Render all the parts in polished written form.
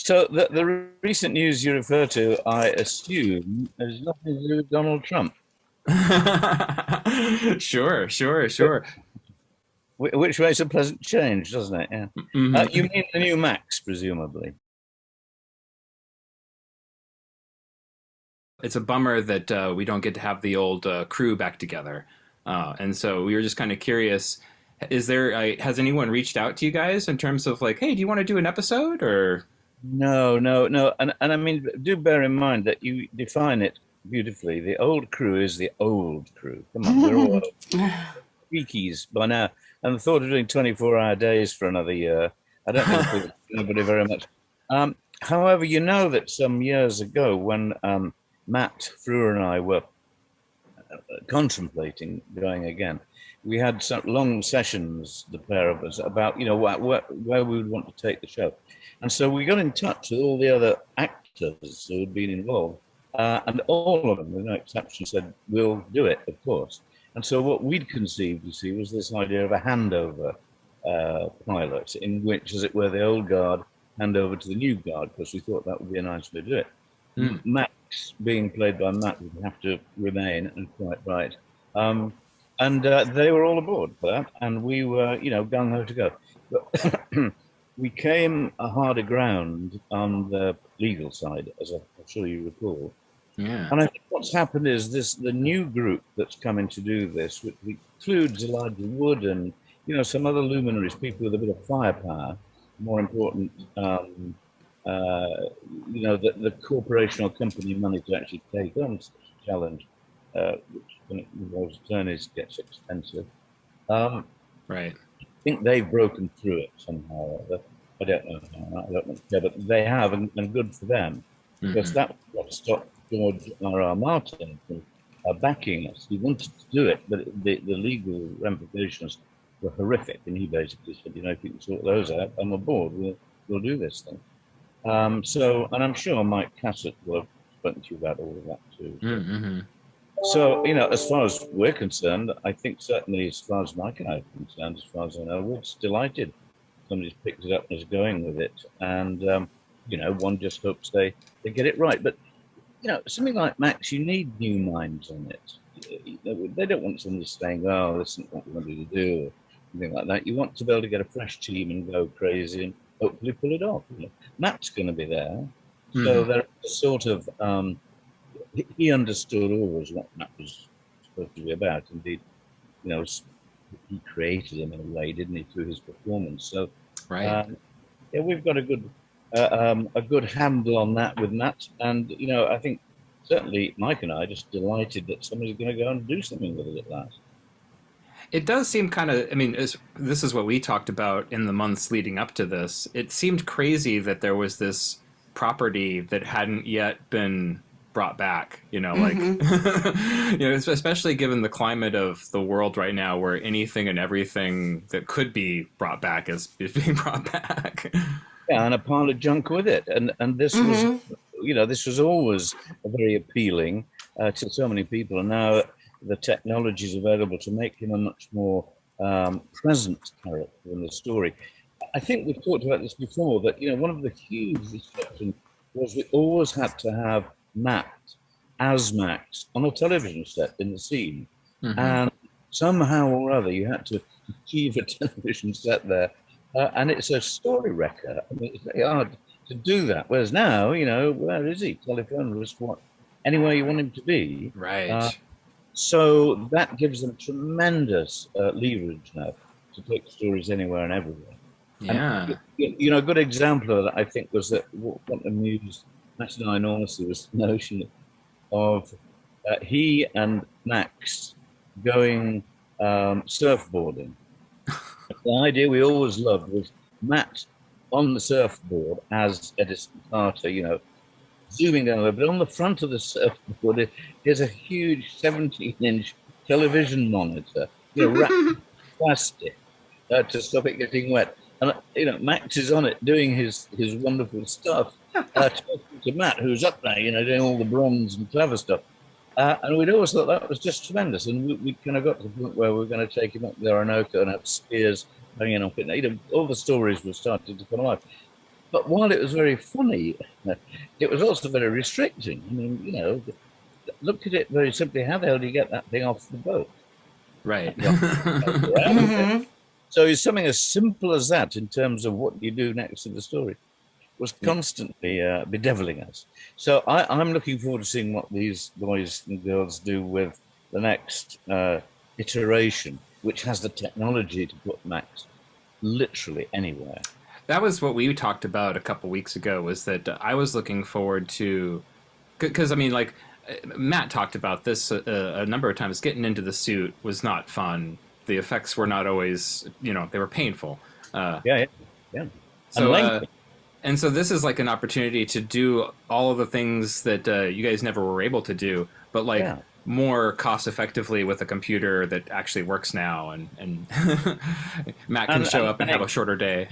So the recent news you refer to, I assume, has nothing to do with Donald Trump. Sure, sure, But sure. which makes a pleasant change, doesn't it? Yeah. You Mhm. mean the new Max, presumably? It's a bummer that we don't get to have the old crew back together. And so we were just kind of curious, has anyone reached out to you guys in terms of like, hey, do you want to do an episode or? No, no, no. And I mean, do bear in mind that you define it beautifully. The old crew is the old crew. Come on, we're all geekies by now. And the thought of doing 24-hour days for another year, I don't think appeals to anybody very much. However, you know that some years ago, when Matt Frewer and I were contemplating going again, we had some long sessions, the pair of us, about where we would want to take the show, and so we got in touch with all the other actors who had been involved, and all of them, with no exception, said we'll do it, of course. And so what we'd conceived, you see, was this idea of a handover pilot, in which, as it were, the old guard hand over to the new guard, because we thought that would be a nice way to do it. Hmm, Max, being played by Matt, would have to remain, and quite right. Um, and they were all aboard for that, and we were, gung ho to go. But we came a harder ground on the legal side, as I'm sure you recall. yeah. And I think what's happened is the new group that's coming to do this, which includes Elijah Wood and some other luminaries, people with a bit of firepower. More important, uh, the corporation or company money to actually take on such a challenge, which when it involves attorneys gets expensive. Um, Right. I think they've broken through it somehow or other. I don't know how, I don't know, yeah, but they have, and good for them, because Hmm. that was what stopped George R. R. Martin from backing us. He wanted to do it, but the legal ramifications were horrific, and he basically said, if you can sort those out, I'm aboard. We'll do this thing. And I'm sure Mike Cassett will have spoken to you about all of that too. Mm-hmm. So, as far as we're concerned, I think certainly as far as Mike and I are concerned, as far as I know, we're just delighted somebody's picked it up and is going with it. And, one just hopes they get it right. But, something like Max, you need new minds on it. They don't want somebody saying, oh, this isn't what we wanted to do, or something like that. You want to be able to get a fresh team and go crazy and hopefully pull it off. Matt's going to be there. So Hmm. they're sort of, he understood always what that was supposed to be about. Indeed, you know, he created him in a way, didn't he, through his performance? So, Right. um, yeah, we've got a good handle on that with Matt, and I think certainly Mike and I are just delighted that somebody's going to go and do something with it at last. It does seem kind of, I mean, this is what we talked about in the months leading up to this. It seemed crazy that there was this property that hadn't yet been brought back, like, Hmm. especially given the climate of the world right now where anything and everything that could be brought back is being brought back. Yeah, and a pile of junk with it, and Hmm. this was always very appealing to so many people, and now the technology is available to make him a much more present character in the story. I think we've talked about this before, that one of the huge restrictions was we always had to have Matt as Max on a television set in the scene, Hmm. and somehow or other you had to achieve a television set there, and it's a story wrecker. I mean, it's very hard to do that. Whereas now, where is he? Telephone, just what, anywhere you want him to be. Uh, Right. so that gives them tremendous leverage now to take stories anywhere and everywhere. And Yeah. a good example of that, I think, was that what amused Matt and I enormously was the notion of he and Max going surfboarding. The idea we always loved was Matt on the surfboard as Edison Carter, zooming down there. But on the front of the surfboard is a huge 17-inch television monitor, wrapped in plastic to stop it getting wet. And Max is on it doing his wonderful stuff, talking to Matt, who's up there, doing all the bronze and clever stuff. And we'd always thought that was just tremendous. And we kind of got to the point where we were going to take him up the Orinoco and have spears hanging off it. All the stories were starting to come alive. but while it was very funny, it was also very restricting. I mean, look at it very simply. How the hell do you get that thing off the boat? Right. You can't go around with it. Hmm. So it's something as simple as that in terms of what you do next to the story was constantly bedeviling us. So I'm looking forward to seeing what these boys and girls do with the next iteration, which has the technology to put Max literally anywhere. That was what we talked about a couple weeks ago. Was that I was looking forward to, because I mean, like Matt talked about this a number of times. Getting into the suit was not fun. The effects were not always, they were painful. Yeah, yeah. So, lengthy. and so this is like an opportunity to do all of the things that you guys never were able to do, but like Yeah. more cost effectively with a computer that actually works now, and Matt can show up and have a shorter day.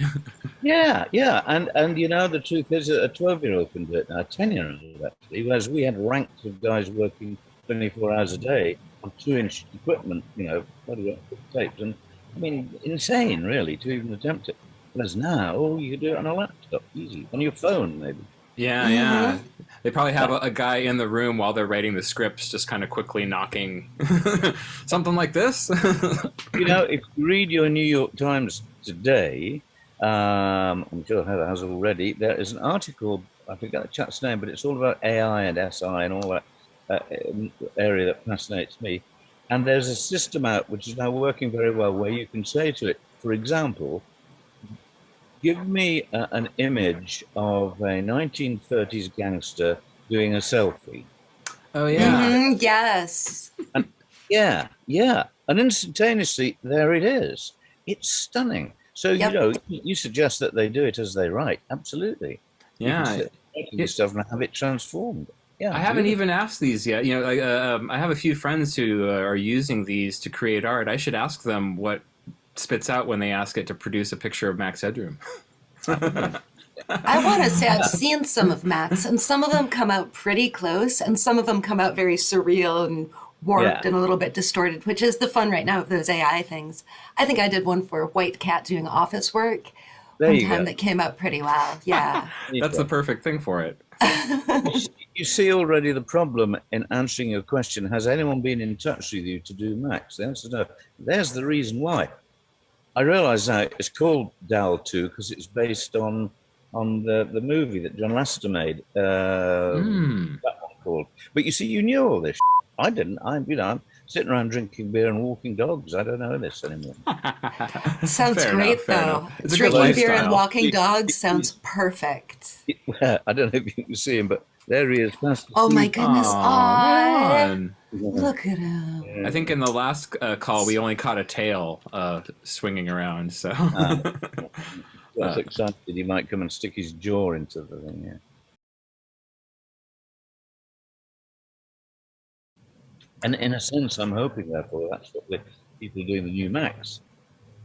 Yeah, yeah, and the truth is that a 12-year-old can do it now, a 10-year-old actually, whereas we had ranks of guys working 24 hours a day on 2-inch equipment, bloody tapes, and I mean, insane really to even attempt it. Whereas now, you can do it on a laptop, easy, on your phone maybe. Yeah, yeah. They probably have a guy in the room while they're writing the scripts, just kind of quickly knocking something like this. If you read your New York Times today, I'm sure Heather has already, there is an article, I forget the chap's name, but it's all about AI and SI and all that area that fascinates me. And there's a system out which is now working very well where you can say to it, for example, give me an image of a 1930s gangster doing a selfie. Oh yeah. Hmm. Yes. And yeah. And instantaneously, there it is. It's stunning. So, Yep. you suggest that they do it as they write. Absolutely. You can Yeah. sit writing this stuff and have it transformed. Yeah. I haven't beautiful. even asked these yet. I have a few friends who are using these to create art. I should ask them what spits out when they ask it to produce a picture of Max Headroom. I want to say I've seen some of Max, and some of them come out pretty close, and some of them come out very surreal and warped Yeah. and a little bit distorted, which is the fun right now of those AI things. I think I did one for White Cat doing office work There one you time go. that came out pretty well. Yeah. There you That's go. the perfect thing for it. You see already the problem in answering your question. Has anyone been in touch with you to do Max? The answer is no. There's the reason why. I realize now it's called DAL 2 because it's based on the movie that John Lasseter made. That one called. But you see, you knew all this. I didn't. I'm sitting around drinking beer and walking dogs. I don't know this anymore. Sounds Fair great, enough, fair though. enough. It's a good Drinking beer and lifestyle. walking dogs sounds perfect. I don't know if you can see him, but there he is. Fast Oh my asleep. goodness. Aw, Aw, man. look at him. I think in the last call we only caught a tail swinging around. So That's excited. He might come and stick his jaw into the thing. Yeah. And in a sense, I'm hoping, therefore, that's what the people doing the new Max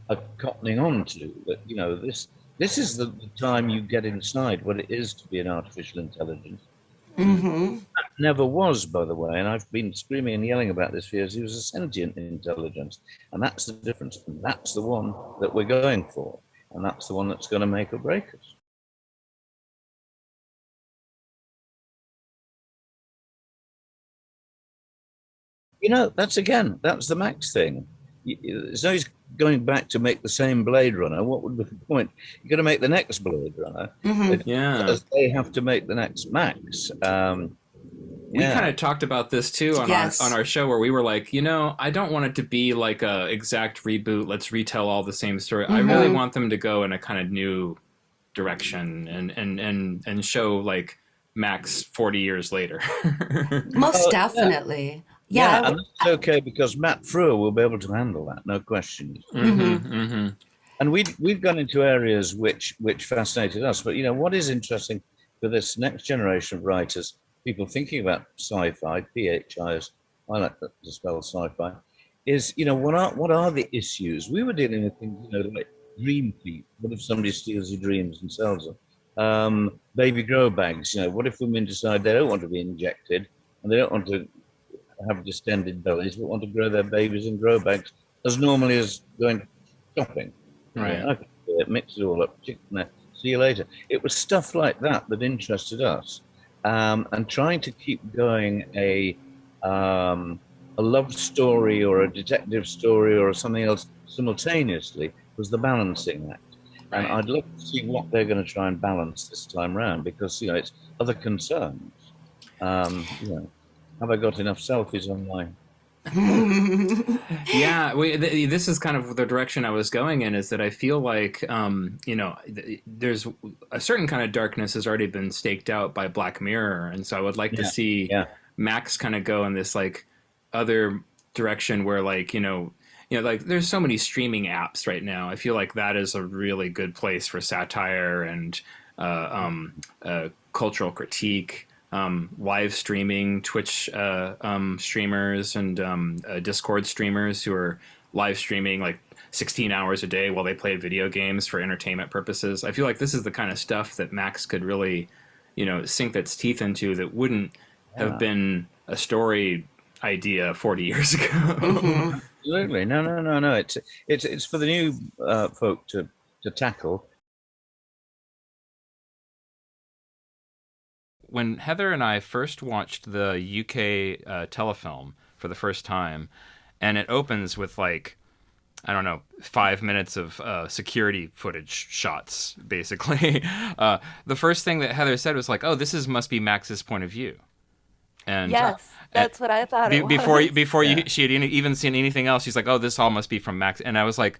are cottoning on to. That this is the time you get inside what it is to be an artificial intelligence. Hmm. That never was, by the way, and I've been screaming and yelling about this for years. He was a sentient intelligence, and that's the difference. And that's the one that we're going for, and that's the one that's going to make or break us. That's the Max thing. It's always going back to make the same Blade Runner. What would be the point? You're going to make the next Blade Runner Hmm. yeah. because they have to make the next Max. We kind of talked about this too on Yes. our show where we were like, I don't want it to be like a exact reboot. Let's retell all the same story. I really want them to go in a kind of new direction and show like Max 40 years later. Most Oh, definitely. Yeah, Yeah. and that's okay because Matt Frewer will be able to handle that, no question. And we've gone into areas which fascinated us. But what is interesting for this next generation of writers, people thinking about sci-fi, PHI, as I like to spell sci-fi, is what are the issues? We were dealing with things, like dream thief. What if somebody steals your dreams and sells them? Baby grow bags. What if women decide they don't want to be injected and they don't want to have distended bellies, but want to grow their babies in grow bags as normally as going shopping? Right. Yeah, okay, mix it all up, chicken See you later. It was stuff like that that interested us, and trying to keep going a love story or a detective story or something else simultaneously was the balancing act. And Right. I'd love to see what they're going to try and balance this time round, because it's other concerns. Have I got enough selfies on my? Yeah, this is kind of the direction I was going in. Is that I feel like there's a certain kind of darkness has already been staked out by Black Mirror, and so I would like to Yeah, see yeah, Max kind of go in this like other direction where like there's so many streaming apps right now. I feel like that is a really good place for satire and cultural critique. Live streaming, Twitch streamers and Discord streamers who are live streaming like 16 hours a day while they play video games for entertainment purposes. I feel like this is the kind of stuff that Max could really, sink its teeth into that wouldn't have yeah. been a story idea 40 years ago. Mhm. Absolutely. No, no, no, no. It's for the new folk to tackle. When Heather and I first watched the UK telefilm for the first time, and it opens with like, I don't know, 5 minutes of security footage shots, basically. The first thing that Heather said was like, "Oh, must be Max's point of view," and Yes, that's what I thought it was. before Yeah. she had even seen anything else, she's like, "Oh, this all must be from Max," and I was like,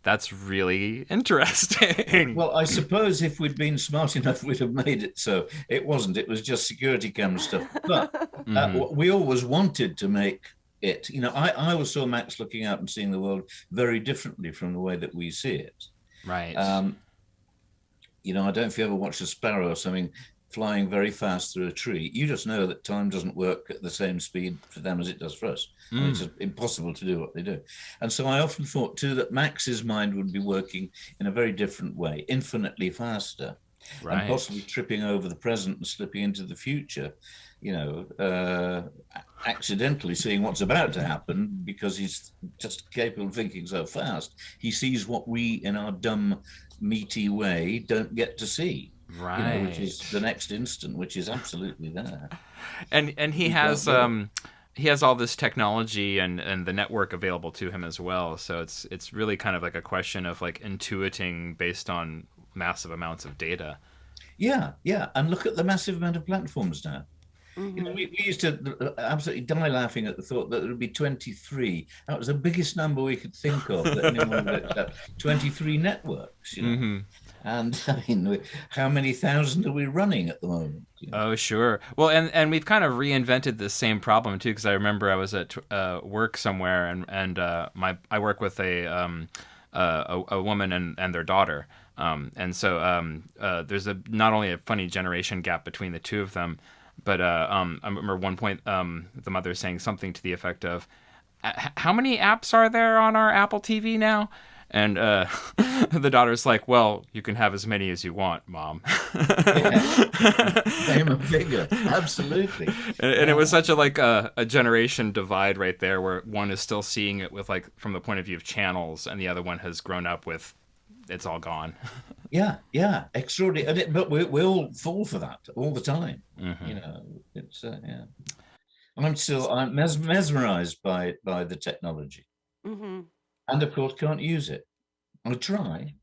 "That's really interesting." Well, I suppose if we'd been smart enough, we'd have made it so. It wasn't. It was just security camera stuff. But we always wanted to make it. I always saw Max looking out and seeing the world very differently from the way that we see it. Right. I don't know if you ever watched a sparrow or something flying very fast through a tree. You just know that time doesn't work at the same speed for them as it does for us. I mean, it's just impossible to do what they do. And so I often thought too that Max's mind would be working in a very different way, infinitely faster, Right. and possibly tripping over the present and slipping into the future, accidentally seeing what's about to happen because he's just capable of thinking so fast. He sees what we, in our dumb, meaty way, don't get to see. Right. Which is the next instant, which is absolutely there. And he has all this technology and the network available to him as well. So it's really kind of like a question of like intuiting based on massive amounts of data. Yeah, and look at the massive amount of platforms now. We used to absolutely die laughing at the thought that there would be 23. That was the biggest number we could think of. That anyone would accept. 23 networks, And I mean, how many thousand are we running at the moment? Oh, sure. Well, and we've kind of reinvented this same problem too, because I remember I was at work somewhere, and I work with a woman and their daughter, and so there's not only a funny generation gap between the two of them, but I remember one point the mother saying something to the effect of, "How many apps are there on our Apple TV now?" And the daughter's like, "Well, you can have as many as you want, Mom." Same bigger, absolutely. And it was such a generation divide right there, where one is still seeing it with like from the point of view of channels, and the other one has grown up with it's all gone. Yeah, extraordinary. But we all fall for that all the time. It's yeah. And I'm mesmerized by the technology. Mm-hmm. And of course, can't use it. I try.